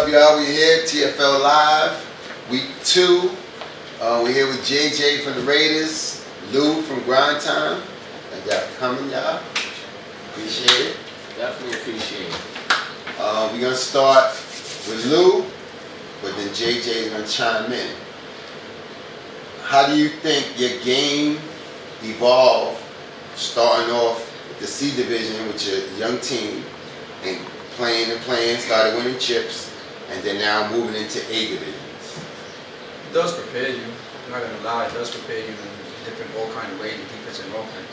up, y'all? We're here, TFL Live, week 2. We're here with JJ from the Raiders, Lou from Grind Time. Thank y'all for coming, y'all. Appreciate it. Definitely appreciate it. We're going to start with Lou, but then JJ is going to chime in. How do you think your game evolved starting off with the C division with your young team and playing, started winning chips, and then now moving into A divisions? It does prepare you. I'm not gonna lie, it does prepare you in different all kind of ways, defense and offense.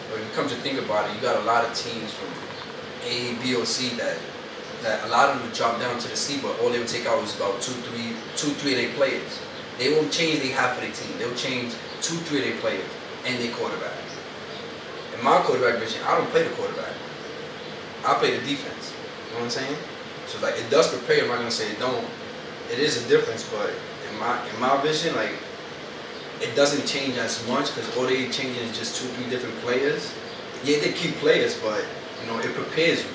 But when you come to think about it, you got a lot of teams from A, B, or C that a lot of them would drop down to the C, but all they would take out was about two, three of their players. They won't change their half of their team. They'll change 2, 3 of their players and their quarterback. In my quarterback position, I don't play the quarterback. I play the defense. You know what I'm saying? So like it does prepare you. I'm not gonna say it don't. It is a difference, but in my vision, like it doesn't change as much because all they changing is just 2, 3 different players. Yeah, they keep players, but you know it prepares you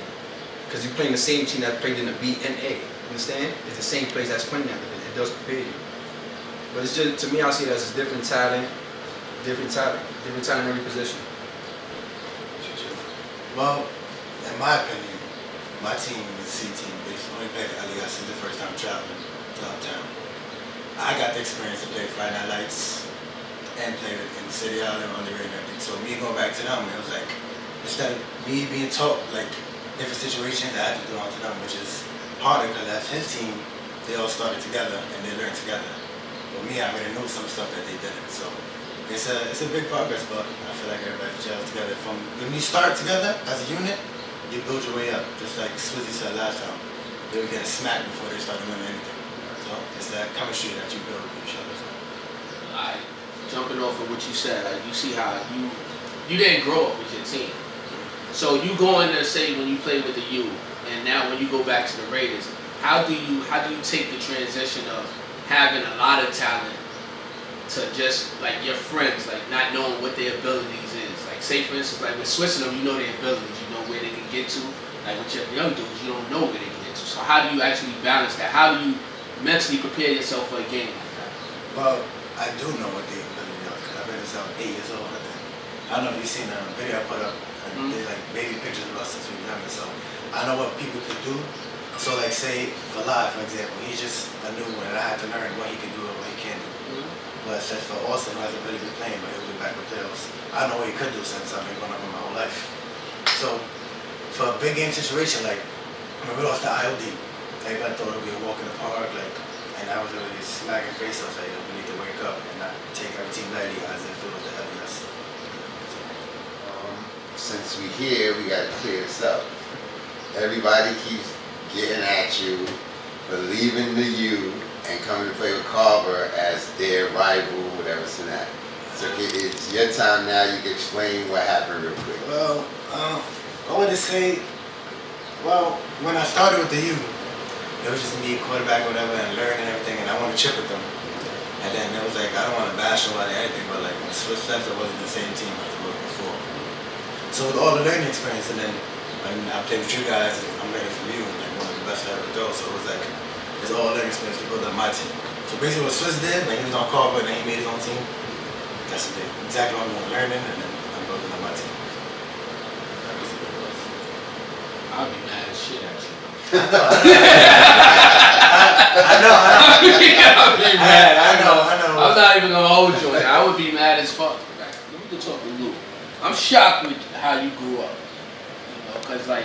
because you're playing the same team that played in the B and A. Understand? It's the same players that's playing that division. It does prepare you. But it's just, to me, I see it as a different talent in every position. Well, in my opinion, my team is a C team. They only played the LES the first time traveling to uptown. I got the experience to play Friday Night Lights and play in City Island on the radio and everything. So me going back to them, it was like, instead of me being taught like different situations, I had to do onto them, which is harder because as his team, they all started together and they learned together. But me, I already knew some stuff that they didn't. So it's a big progress, but I feel like everybody gels together. From when you start together as a unit, you build your way up. Just like Swizzy said last time, they would get a smack before they started winning anything. So it's that chemistry that you build with each other. Alright, jumping off of what you said, like you see how you didn't grow up with your team. So you go in there, say when you play with the U, and now when you go back to the Raiders, how do you take the transition of having a lot of talent to just like your friends, like not knowing what their abilities is? Like say for instance, like with switching them, you know their abilities, you know where they can get to. Like with your young dudes, you don't know where they can get to. So how do you actually balance that? How do you mentally prepare yourself for a game like that? Well, I do know what their abilities are because I've been since I was 8 years old. I don't know if you've seen a video I put up. There's like baby pictures of us since we were younger. So I know what people could do. So like say for Live, for example, he's just a new one and I had to learn what he can do and what he can't do. But said for Austin, who hasn't really been playing, but he'll be back with playoffs, I know what he could do since I've been going up with my whole life. So for a big game situation, like when we lost the IOD, everybody thought it would be a walk in the park, like, and I was really smacking face. I was like, we need to wake up and not take every team lightly as if it was the LES. Since we're here, we got to clear this up. Everybody keeps getting at you for leaving the U and coming to play with Carver as their rival, whatever it's in that. So it's your time now. You can explain what happened real quick. Well, I would just say, well, when I started with the U, it was just me, quarterback, whatever, and learning everything, and I wanted to chip with them. And then it was like, I don't want to bash nobody or anything, but like when Swiss left, it wasn't the same team as it was before. So with all the learning experience, and then when I played with you guys, I'm learning from you, and like one of the best I ever do. So it was like, it's all learning experience to build up my team. So basically what Swiss did, when he was on Carver and then he made his own team, that's what they, exactly what I'm doing, learning, and then I'm building up my team. That was what it was. I'll be mad as shit at you. I know. I'll be mad. I know. I'm not even gonna hold you on that. I would be mad as fuck. Let me talk to Lou. I'm shocked with how you grew up. You know, cause like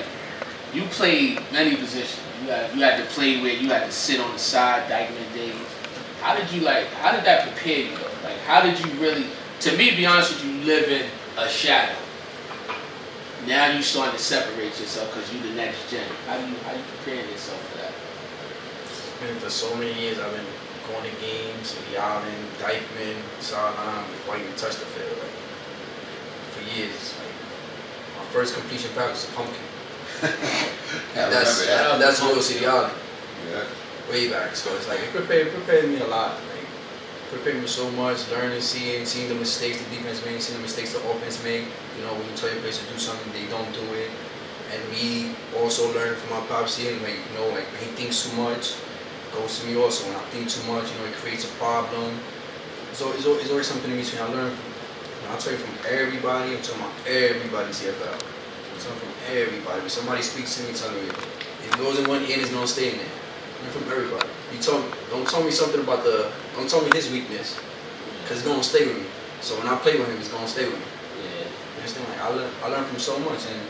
you played many positions. You had to play where you had to sit on the side, Dykeman days. How did that prepare you though? Like how did you really, to me, to be honest with you, live in a shadow. Now you starting to separate yourself because you the next gen. How you prepare yourself for that? It's been for so many years. I've been going to games, the island, Dykeman, sideline, before I even touched the field. Like, for years, like, my first completion pass was a pumpkin. That's Lower City Island. Yeah. Way back. So it's like it prepared me a lot. Like prepared me so much, learning, seeing the mistakes the defense made, seeing the mistakes the offense made. You know, when you tell your players to do something, they don't do it. And me also learning from my pops here, like, you know, like when he thinks too much, goes to me also. When I think too much, you know, it creates a problem. So it's always something in between. I learn from, you know, I'll tell you from everybody. I'm talking about everybody CFL. I'm talking from everybody. When somebody speaks to me, tell me, if it goes in one ear, it's gonna stay in there. Learn from everybody. Don't tell me something about don't tell me his weakness, because it's gonna stay with me. So when I play with him, it's gonna stay with me. Yeah. You understand? Like I learned from so much, and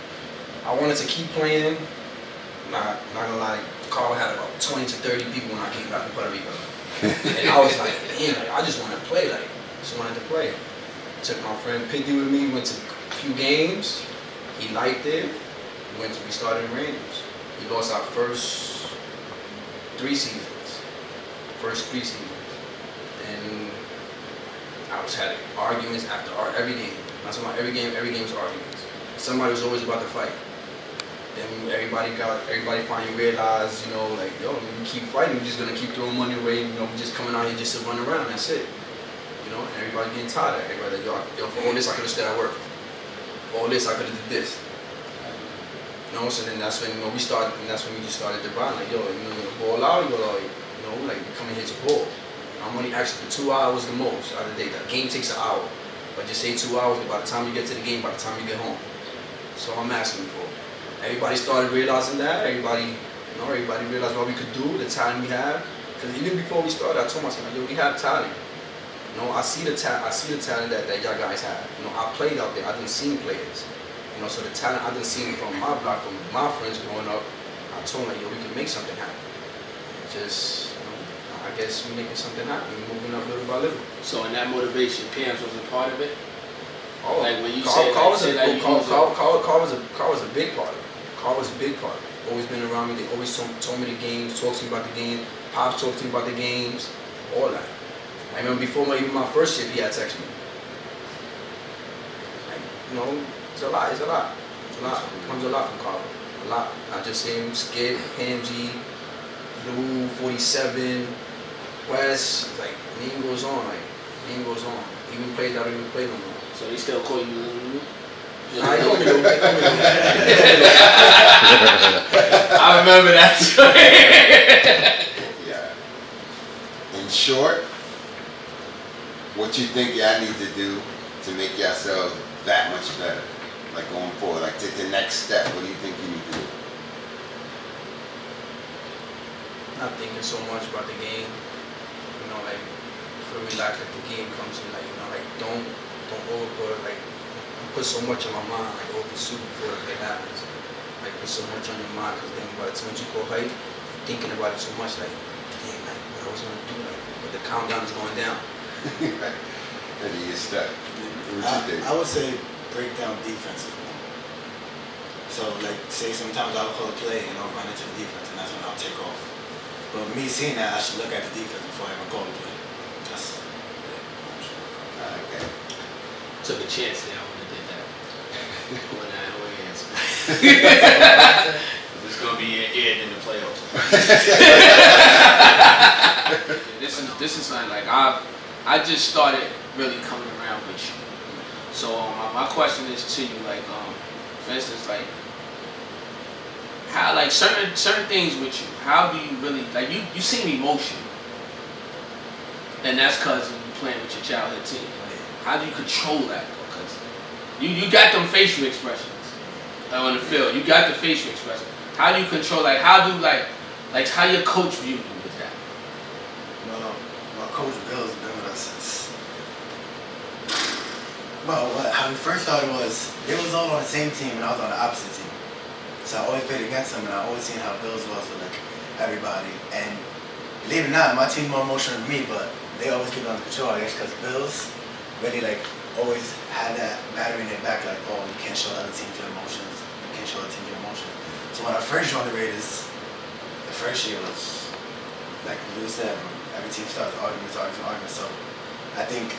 I wanted to keep playing. Not gonna lie, Carl had about 20 to 30 people when I came back from Puerto Rico. And I was like, damn, like, I just want to play, like, just wanted to play. Took my friend Piggy with me, went to a few games. He liked it. We started in Rangers. We lost our first three seasons. And I was having arguments after every game. I'm talking about every game was arguments. Somebody was always about to fight. Then everybody finally realized, you know, like, yo, we keep fighting, we're just gonna keep throwing money away, you know, we're just coming out here just to run around, that's it. You know, and everybody getting tired of it. Everybody like, yo, for all this I could have stayed at work. For all this I could have did this. You know, so then that's when, you know, we just started dividing, like, yo, you know, you're gonna ball out, you're like, you know, like, we're coming here to ball. I'm only asking for 2 hours the most out of the day. The game takes an hour. But just say 2 hours, by the time you get to the game, by the time you get home. So I'm asking for. Everybody started realizing that. Everybody realized what we could do, the talent we have. Because even before we started, I told myself, yo, we have talent. You know, I see the talent that y'all guys have. You know, I played out there. I didn't see players. You know, so the talent I didn't see from my block, from my friends growing up. I told them, like, yo, we can make something happen. Just, you know, I guess we're making something happen. We're moving up little by little. So in that motivation, Pam's was a part of it. Oh, like when you Carl was a big part of it. Carl was a big part of it. Always been around me. They always told me the games, talked to me about the game. Pops talked to me about the games, all that. I remember before even my first year, he had texted me. Like, you know, it's a lot. It comes a lot from Carl. A lot. Not just him, Skip, Hamzy, Lou, 47, West. Like, name goes on. Even played that, even played no more. So they still call you Lou? Nah, he called me Lou. I remember that. Yeah. In short, what you think y'all need to do to make yourselves that much better? Like going forward, like take the next step. What do you think you need to do? Not thinking so much about the game. You know, like, feel relaxed like the game comes in. Like, you know, like don't overput, like, put so much on my mind, like over pursuit before it happens. Like, put so much on your mind, because then by the time you go height, you're thinking about it so much, like, damn, like, what I was gonna do, like, but the countdown is going down. And you get stuck. What you think? I would say break down defenses. So, like, say sometimes I'll call a play and I'll run into the defense, and that's when I'll take off. But me seeing that, I should look at the defense before I even call the play. That's Okay. Took a chance there. I would have did that. When I answer. It's gonna be aired in the playoffs. This is like I just started really coming around with you. So my question is to you, like, for instance, like, how, like, certain things with you, how do you really, like, you seem emotional, and that's because you playing with your childhood team. How do you control that? Because you got them facial expressions on the field. You got the facial expression. How do you control, like, how your coach view you with that? well, my coach Bill's been with us since. Well, how we first started was they was all on the same team and I was on the opposite team. So I always played against them and I always seen how Bills was with, like, everybody. And believe it or not, my team's more emotional than me, but they always keep it under control, I guess, because Bills really, like, always had that battery in their back, like, oh, you can't show the other team your emotions. You can't show the team your emotions. So when I first joined the Raiders, the first year was, like Lou said, every team starts arguments. So I think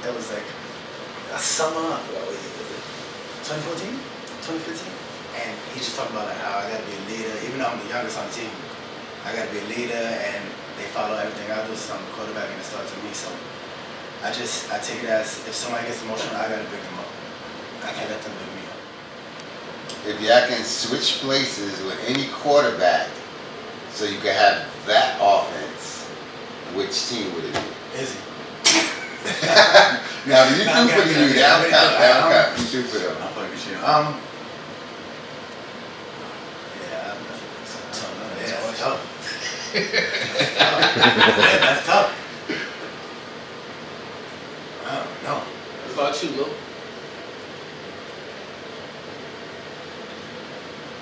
it was like a summer, what was it? 2014? 2015? And he just talked about, like, how I gotta be a leader. Even though I'm the youngest on the team, I gotta be a leader and they follow everything I do, so I'm the quarterback and it starts with me. So I take it as if somebody gets emotional, I gotta bring them up. I can't let them bring me up. if y'all can switch places with any quarterback, so you can have that offense, which team would it be? Izzy. Now, you do for the U. That don't count. You do for them. I'm fucking sure. That's tough. That's tough. I don't know. What about you, Lou?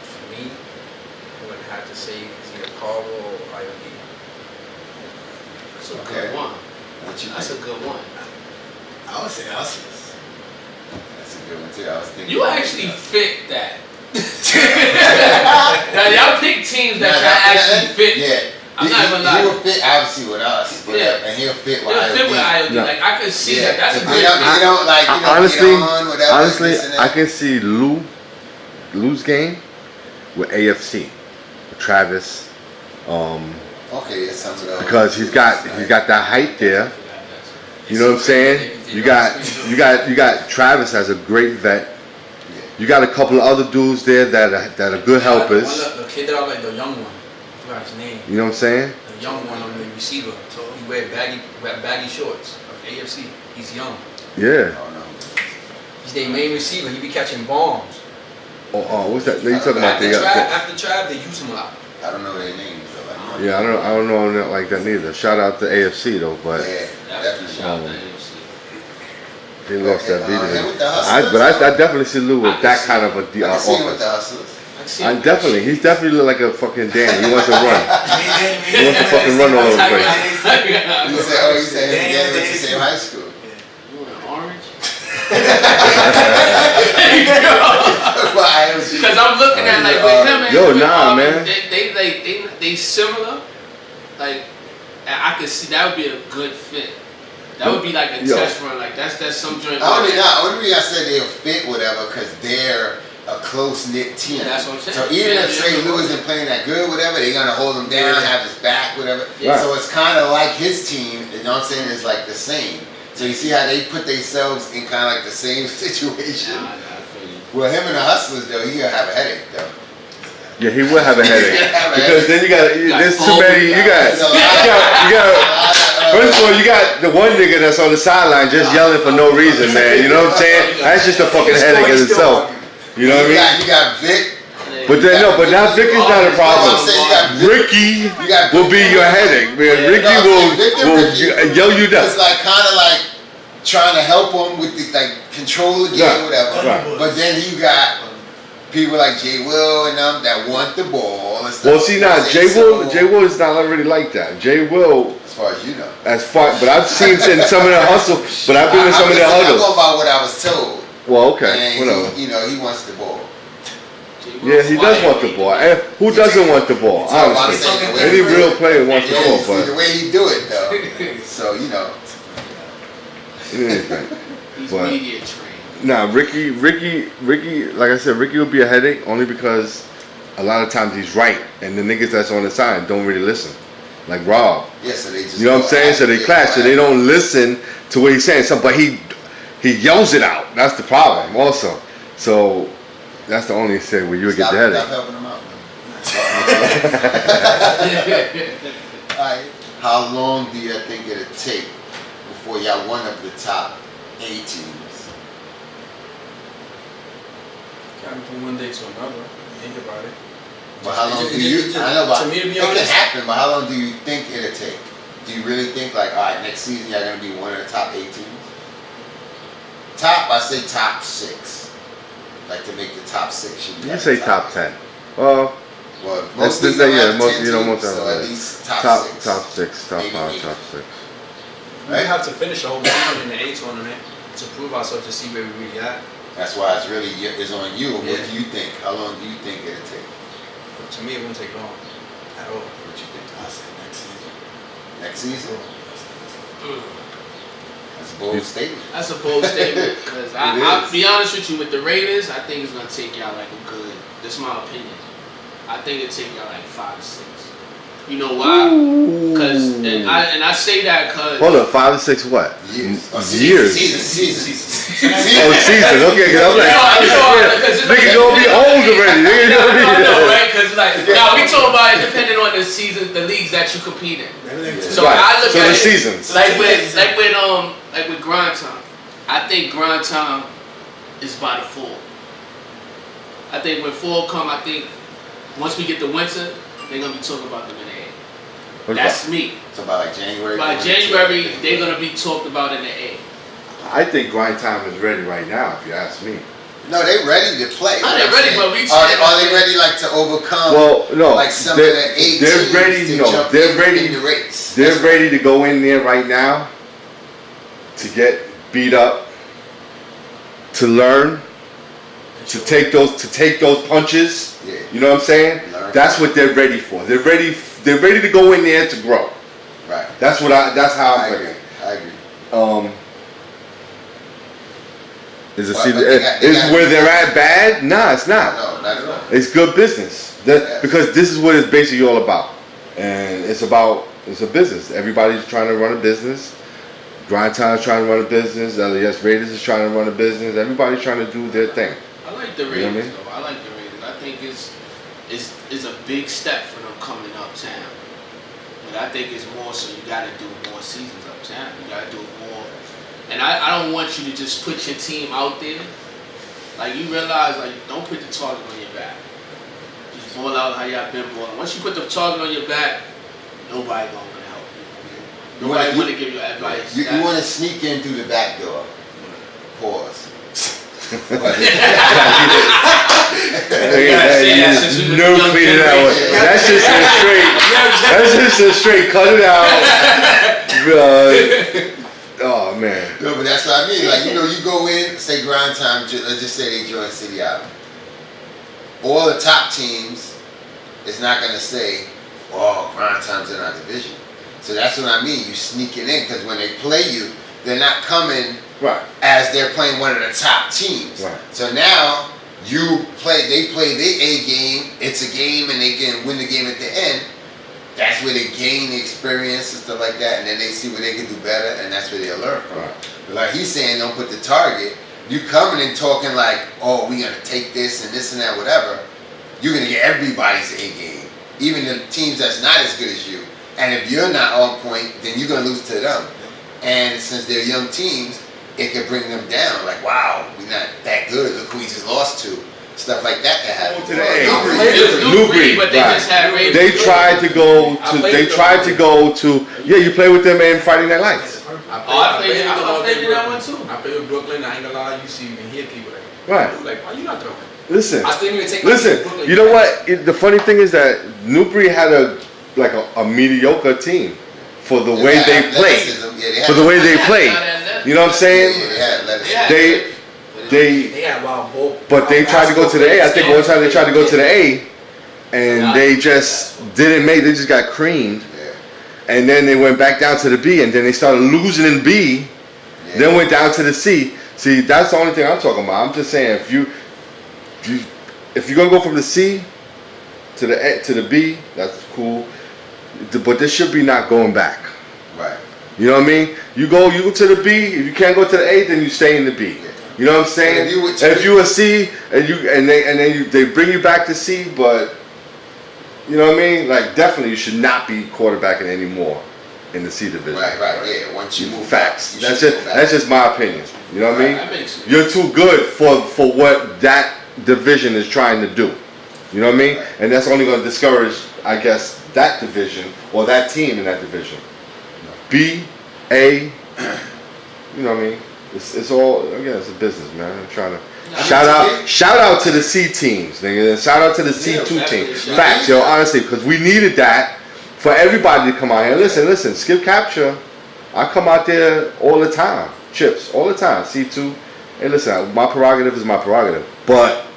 For me, I would have to say it's either Carl or IOD. That's a Okay. good one. What you That's a think? good one. I would say Hustlers. That's a good one too. I was thinking. You actually fit that. Now y'all pick teams that actually fit. Yeah. I'm not even lying. He will fit obviously with us, but Yeah. and he'll fit with It'll fit with IOD. No. Like I could see Yeah. that. That's a If good they don't, fit. they don't like, you know, Honestly, get on, whatever, honestly, this and that. I can see Lou's game with AFC, with Travis, Okay, it's some of those. because he's got that height there. You know what I'm saying? You got Travis as a great vet. You got a couple of other dudes there that are good helpers. The kid that I like, the young one. I forgot his name. You know what I'm saying? The young one on the receiver. So he wear baggy shorts of AFC. He's young. Yeah. Oh, no. He's their main receiver. He be catching bombs. Oh, what's that? You talking about the? After Trav, they use him a lot. I don't know their names though. Like, Yeah, I don't know that like that neither. Shout out to AFC though, but yeah, definitely. Shout out to AFC. they lost that him video. with the Hustlers, But I definitely see Lou with that kind of a I can see him with offense. the Hustlers. He's definitely look like a fucking Dan. He wants to run. He wants to fucking run all over the place. You said him again with the same high school. You want an orange? Because I'm looking at like with him and Yo, with nah, Auburn, man. they similar. Like and I could see that would be a good fit. That would be like a test run. Like that's some joint. Only reason I said they'll fit whatever because they're a close knit team. Yeah, that's what I'm saying. So even Yeah, if St. yeah. Louis isn't playing that good, whatever, they're gonna hold him down, have his back, whatever. Yeah. So it's kind of like his team. You know what I'm saying? It's like the same. So you see how they put themselves in kind of like the same situation. Nah, I feel you. Well, him and the Hustlers though, he gonna have a headache though. Yeah, he will have a headache because then there's too many. You got. First of all, you got the one nigga that's on the sideline just yelling for no reason, man. You know what I'm saying? That's just a fucking headache in itself. You know what I mean? You got Vic. But now Vic is not a problem. Ricky got will be your headache, man. Ricky will yell you down. It's like kind of like trying to help him with the like control the game, whatever. Right. But then you got people like Jay Will and them that want the ball and stuff. Well, see now, Jay Will is not already like that. Jay Will, as far as you know. but I've seen in some of the hustle, but I've been in some of the I'm huddles. going by what I was told. Well, okay, And whatever. he wants the ball. Yeah, he does want the ball. And who doesn't want the ball? Honestly, any real player wants the ball, The but way he do it though. So anything. He's But- media trained. Nah, Ricky, like I said, Ricky will be a headache only because a lot of times he's right, and the niggas that's on the side don't really listen. Like Rob, yeah, so they just you know what I'm saying? So they clash, so they don't listen to what he's saying. So, but he yells it out. That's the problem, also. So that's the only thing where you would get the Stop headache. helping him out, man. Alright, how long do you think it'll take before y'all one of the top 8 teams? Kind of from one day to another. Think about it. But how long It- do it- you? it- I know, but to me, to be it can honest- happen. But how long do you think it'll take? Do you really think like, all right, next season y'all gonna be one of the top 8 teams? I say top 6. Like to make the top 6 should be. You at say the top 10. Well, Well, that's most the leagues don't yeah, have most 10 you know teams, most of so them. at least top 6. Top 6, top Maybe 5, 8. top 6. We have to finish the whole season in the A tournament to prove ourselves to see where we really at. That's why it's really is on you. What Yeah. do you think? How long do you think it'll take? But to me, it won't take long at all. What you think? I say next season. Next season? That's a bold statement. That's a bold statement. Because I'll be honest with you, with the Raiders, I think it's gonna take y'all like a good. This is my opinion. I think it'll take y'all like 5 to 6. You know why? Because and I say that because Hold up, 5 or 6 what? Years. Years. Season. Oh, season. Okay, cause I'm like, nigga gonna be old already. Nigga gonna be. I know, right? Because now we talking about it depending on the season, the leagues that you compete in. So Right. I look So at the it seasons. like with grind time. I think grind time is by the fall. I think when fall come, I think once we get the winter, they're gonna be talking about them in the A. That's me. So by like January. By January, they're gonna be talked about in the A. I think grind time is ready right now. If you ask me. No, they ready to play. No, they're ready, but we are they ready like to overcome? Well, no, like some of the 8 they're teams ready. to No, jump they're ready. in the race. They're ready to go in there right now to get beat up, to learn, to take those punches. Yeah. You know what I'm saying? Learn. That's what they're ready for. They're ready to go in there to grow. Right. That's how I'm I looking. agree. I agree. Is Well, they is got- where they're at bad? Nah, it's not. No, not at all. It's good business. Because this is what it's basically all about. And it's a business. Everybody's trying to run a business. Grind Time's trying to run a business. LES Raiders is trying to run a business. Everybody's trying to do their thing. I like the You Raiders know what I mean? though. I like the Raiders. I think it's a big step for them coming uptown. But I think it's more so you got to do more seasons uptown. You got to do more. And I don't want you to just put your team out there. Like you realize, like don't put the target on your back. Just ball out how y'all been balling. Once you put the target on your back, nobody gonna want to help you. Nobody want to give you advice. You want to sneak in through the back door. Pause. No clean it out. That's just a straight. Cut it out. Oh man. No, but that's what I mean. Like you go in, say grind time. Let's just say they join City Island. All the top teams is not gonna say, "Oh, grind time's in our division." So that's what I mean. You sneaking in because when they play you, they're not coming Right. as they're playing one of the top teams. Right. So now they play their A game. It's a game, and they can win the game at the end. That's where they gain the experience and stuff like that, and then they see where they can do better, and that's where they'll learn from. Right. But like he's saying, don't put the target. You coming and talking like, oh, we're gonna take this and that, whatever. You're gonna get everybody's A game, even the teams that's not as good as you. And if you're not on point, then you're gonna lose to them. And since they're young teams, it could bring them down. Like, wow, we're not that good. Look who we just lost to. Stuff like that can happen. To the A. New breed, but they right. just had Raiders. They tried to go to. Yeah, you play with them in Friday Night Lights. I played in that one too. I played with Brooklyn. I ain't gonna lie. You see, you can hear people Right. like, why you not throwing? Listen. I still even take. Listen. You know what? The funny thing is that Newbury had a mediocre team for the way they played. For the way they played. You know what I'm saying? They had wild ball. But they tried to go to the A. I think one time they tried to go to the A, and they just didn't make. They just got creamed, and then they went back down to the B, and then they started losing in B, then went down to the C. See, that's the only thing I'm talking about. I'm just saying if you're gonna go from the C to the A, to the B, that's cool. But this should be not going back. Right. You know what I mean? You go to the B. If you can't go to the A, then you stay in the B. You know what I'm saying? If you a C and they bring you back to C, but you know what I mean? Like definitely you should not be quarterbacking anymore in the C division. Right, yeah. Once you move facts. back, That's just my opinion. You know what I mean? That makes sense. You're too good for what that division is trying to do. You know what I mean? And that's only going to discourage, I guess, that division or that team in that division. B, A, you know what I mean? It's all, again, it's a business, man. I'm trying to shout out to the C teams, nigga. Shout out to the C2 teams. Facts, yo, honestly, because we needed that for everybody to come out here. Listen, skip capture. I come out there all the time. Chips, all the time. C2. Hey, listen, my prerogative is my prerogative. But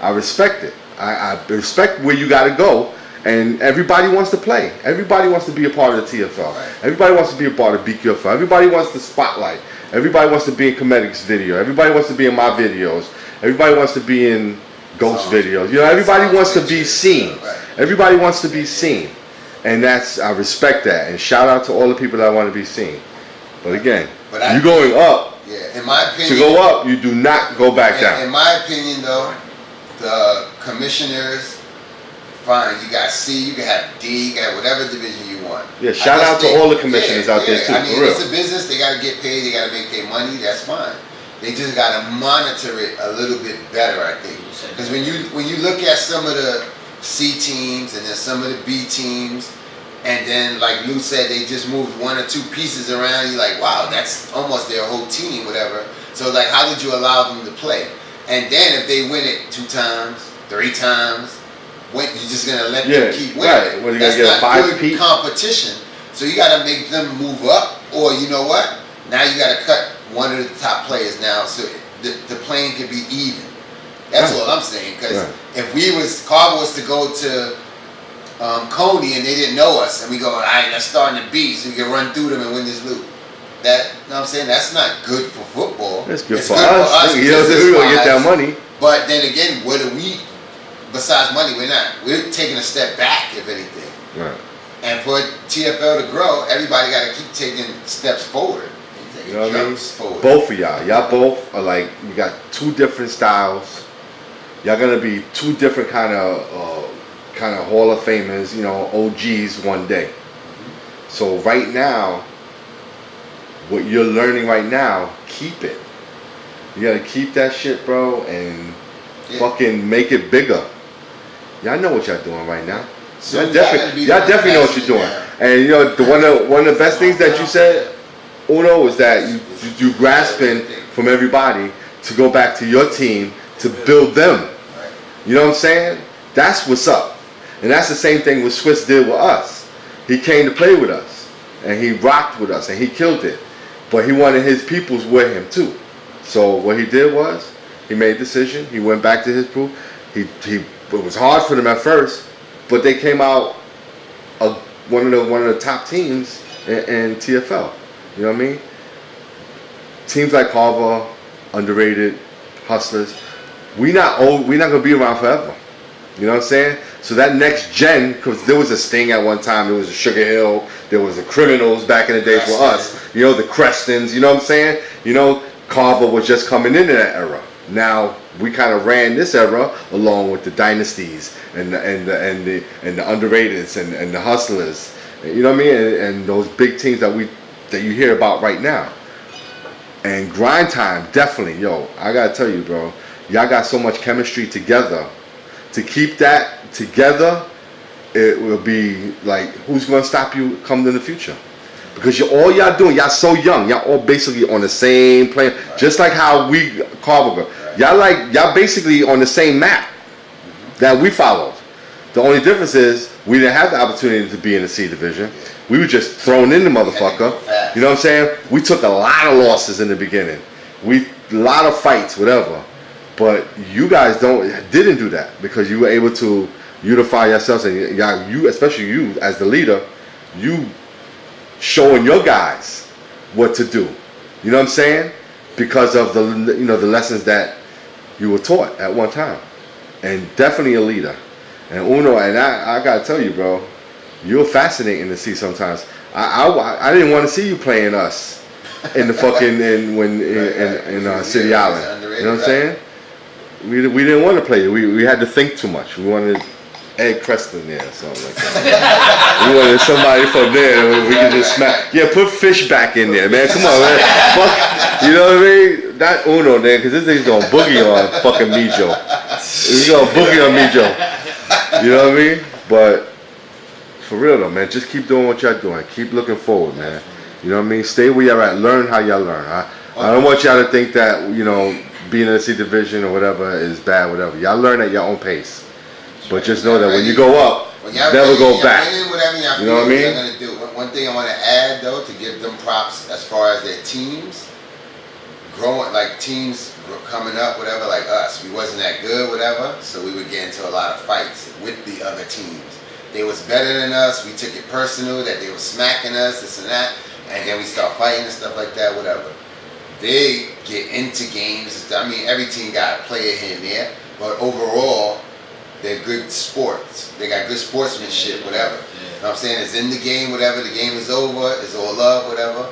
I respect it. I respect where you got to go. And everybody wants to play. Everybody wants to be a part of the TFL. Right. Everybody wants to be a part of BQFL. Everybody wants the spotlight. Everybody wants to be in Comedic's video. Everybody wants to be in my videos. Everybody wants to be in Ghost videos. You know, everybody wants to be seen. Right. Everybody wants to be seen. And I respect that. And shout out to all the people that want to be seen. But again, But you going up. Yeah, in my opinion. To go up, you do not go back down. In my opinion, though, the commissioners, fine, you got C, you can have D, you can have whatever division you want. Yeah, shout out to all the commissioners out there too, I mean, for real. it's a business, they gotta get paid, they gotta make their money, that's fine. They just gotta monitor it a little bit better, I think. Because when you look at some of the C teams and then some of the B teams, and then like Lou said, they just moved one or two pieces around, you're like, wow, that's almost their whole team, whatever. So like, how did you allow them to play? And then if they win it 2 times, 3 times, you're just gonna let them keep winning. Right. Well, that's get not good competition. So you gotta make them move up, or you know what? Now you gotta cut one of the top players now, so the playing can be even. That's all I'm saying. Because if Carver was to go to Coney and they didn't know us, and we go, all right, let's start in the B, so we can run through them and win this loop. You know what I'm saying? That's not good for football. It's good for us. You know, we're gonna get that money. But then again, what do we? Besides money, we're taking a step back, if anything. Right. And for TFL to grow, everybody got to keep taking steps forward. You know what I mean? Forward. Both of y'all both are like, you got 2 different styles. Y'all gonna be 2 different kind of Hall of Famers, you know, OGs one day. So right now, what you're learning right now, keep it. You gotta keep that shit, bro, and fucking make it bigger. Y'all know what y'all doing right now. So y'all definitely know what you're doing. And you know, one of the best things that you said, Uno, was that you grasping from everybody to go back to your team to build them. You know what I'm saying? That's what's up. And that's the same thing what Swiss did with us. He came to play with us, and he rocked with us, and he killed it. But he wanted his peoples with him too. So what he did was, he made a decision. He went back to his pool. It was hard for them at first, but they came out one of the top teams in TFL. You know what I mean? Teams like Carver, underrated, hustlers. We're not gonna be around forever. You know what I'm saying? So that next gen, because there was a Sting at one time, there was a Sugar Hill, there was the Criminals back in the day for us. You know, the Crestons. You know what I'm saying? You know, Carver was just coming into that era. Now we kind of ran this era along with the dynasties and the underrateds and the hustlers. You know what I mean? And those big teams that you hear about right now. And Grind Time, definitely, yo, I gotta tell you, bro, y'all got so much chemistry together. To keep that together, it will be like, who's gonna stop you coming in the future? Because all y'all doing, y'all so young, y'all all basically on the same plane, just like how we Carver. Y'all basically on the same map that we followed. The only difference is we didn't have the opportunity to be in the C division. We were just thrown in the motherfucker. You know what I'm saying? We took a lot of losses in the beginning. A lot of fights, whatever. But you guys didn't do that because you were able to unify yourselves, and you, especially you as the leader, you showing your guys what to do. You know what I'm saying? Because of the lessons that you were taught at one time, and definitely a leader. And Uno, and I gotta tell you, bro, you're fascinating to see sometimes. I didn't want to see you playing us in the fucking in City Island. You know what I'm saying? We didn't want to play you. We had to think too much. We wanted Ed Creston there or something like that. We wanted somebody from there we could just smack. Yeah, put Fish back in there, man. Come on, man. Fuck, you know what I mean? Not Uno, man, because this thing's gonna boogie on fucking Mijo. He's gonna boogie on Mijo. You know what I mean? But for real though, man, just keep doing what y'all doing. Keep looking forward, man. You know what I mean? Stay where y'all at. Learn how y'all learn. I don't want y'all to think that, you know, being in the C division or whatever is bad, whatever. Y'all learn at your own pace. But just know that when you go up, never go back. You know what I mean? Gonna do. One thing I want to add though, to give them props as far as their teams growing, like teams coming up, whatever, like us. We wasn't that good, whatever, so we would get into a lot of fights with the other teams. They was better than us. We took it personal that they were smacking us, this and that, and then we start fighting and stuff like that, whatever. They get into games. I mean, every team got a player here and there, but overall, they're good sports. They got good sportsmanship, whatever. Yeah. You know what I'm saying? It's in the game, whatever. The game is over. It's all love, whatever.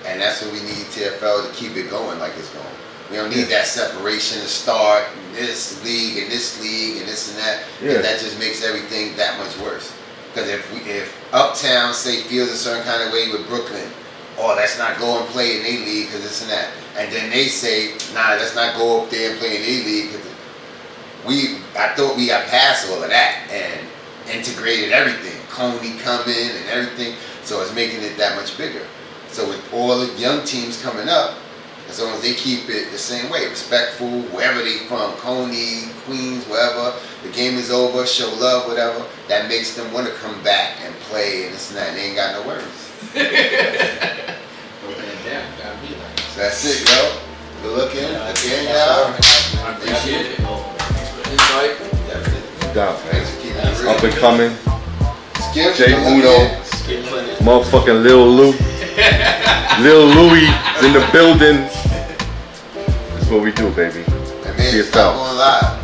And that's what we need TFL to keep it going like it's going. We don't need that separation to start in this league and this league and this and that. Yeah. And that just makes everything that much worse. Because if Uptown, say, feels a certain kind of way with Brooklyn, oh, let's not go and play in their league because this and that. And then they say, nah, let's not go up there and play in their league because I thought we got past all of that and integrated everything. Coney coming and everything. So it's making it that much bigger. So with all the young teams coming up, as long as they keep it the same way, respectful, wherever they from, Coney, Queens, wherever, the game is over, show love, whatever, that makes them want to come back and play and this and that, and they ain't got no worries. Gotta be like So that's it, yo. Good looking. Again, y'all. I appreciate it. Definitely. Down, Thanks for keeping it real. Up and coming. Skip, Jay good Uno. looking. Skip plenty. Motherfucking Lil Lou. Lil Louie is in the building. That's what we do, baby. And man, See stop yourself. going live.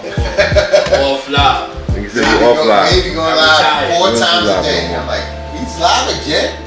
Off live. Nigga said you offline. Maybe going live I'm 4 tired. times a Live day. no more. I'm like, he's live again?